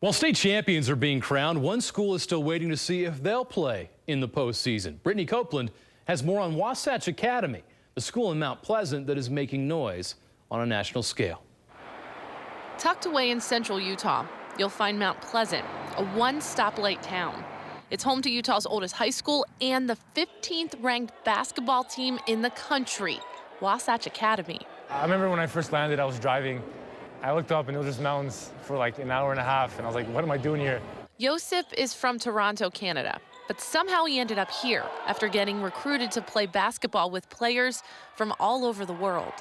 While state champions are being crowned, one school is still waiting to see if they'll play in the postseason. Brittany Copeland has more on Wasatch Academy, the school in Mount Pleasant that is making noise on a national scale. Tucked away in central Utah, you'll find Mount Pleasant, a one-stoplight town. It's home to Utah's oldest high school and the 15th ranked basketball team in the country, Wasatch Academy. I remember when I first landed, I was driving. I looked up and it was just mountains for like an hour and a half, and I was like, what am I doing here? Joseph is from Toronto, Canada, but somehow he ended up here after getting recruited to play basketball with players from all over the world.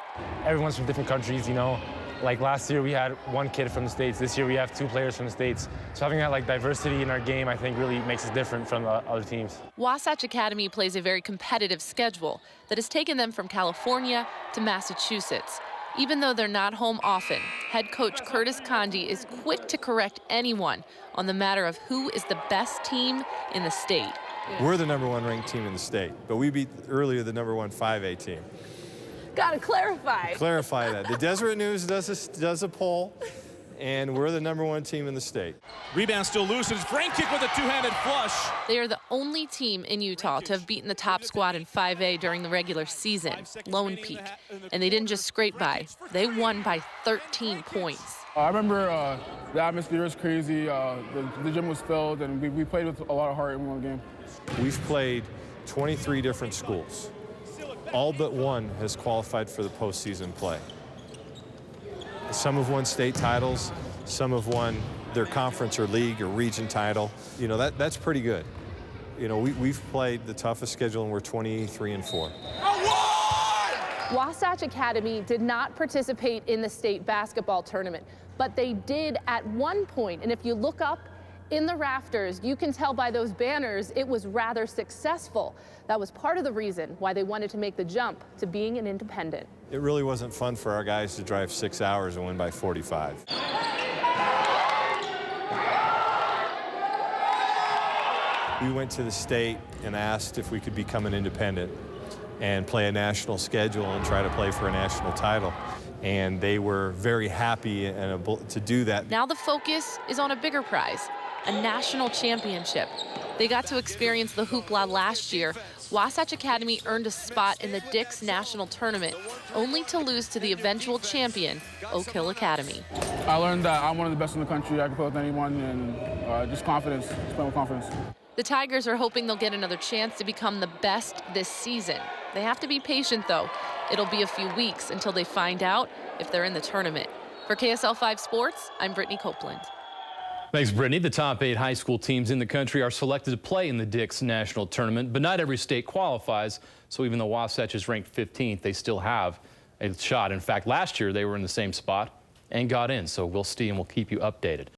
Everyone's from different countries, you know. Like last year we had one kid from the States. This year we have two players from the States. So having that diversity in our game, I think really makes us different from the other teams. Wasatch Academy plays a very competitive schedule that has taken them from California to Massachusetts. Even though they're not home often, head coach Curtis Condi is quick to correct anyone on the matter of who is the best team in the state. We're the #1 ranked team in the state, but we beat earlier the #1 5A team. Gotta clarify. Clarify that. The Deseret News does a poll, and we're the #1 team in the state. Rebound still loose, and it's Frank kick with a two-handed flush. They are the only team in Utah to have beaten the top squad in 5A during the regular season, Lone Peak. And they didn't just scrape by, they won by 13 points. I remember the atmosphere was crazy, the gym was filled, and we played with a lot of heart and we won the game. We've played 23 different schools. All but one has qualified for the postseason play. Some have won state titles, some have won their conference or league or region title. You know, that's pretty good. You know, we've played the toughest schedule and we're 23-4. Wasatch Academy did not participate in the state basketball tournament, but they did at one point. And if you look up in the rafters, you can tell by those banners it was rather successful. That was part of the reason why they wanted to make the jump to being an independent. It really wasn't fun for our guys to drive 6 hours and win by 45. We went to the state and asked if we could become an independent and play a national schedule and try to play for a national title. And they were very happy and able to do that. Now the focus is on a bigger prize, a national championship. They got to experience the hoopla last year. Wasatch Academy earned a spot in the Dix National Tournament, only to lose to the eventual champion, Oak Hill Academy. I learned that I'm one of the best in the country. I can play with anyone, and just confidence, just playing with confidence. The Tigers are hoping they'll get another chance to become the best this season. They have to be patient, though. It'll be a few weeks until they find out if they're in the tournament. For KSL 5 Sports, I'm Brittany Copeland. Thanks, Brittany. The top 8 high school teams in the country are selected to play in the Dix National Tournament, but not every state qualifies. So even though Wasatch is ranked 15th, they still have a shot. In fact, last year they were in the same spot and got in. So we'll see and we'll keep you updated.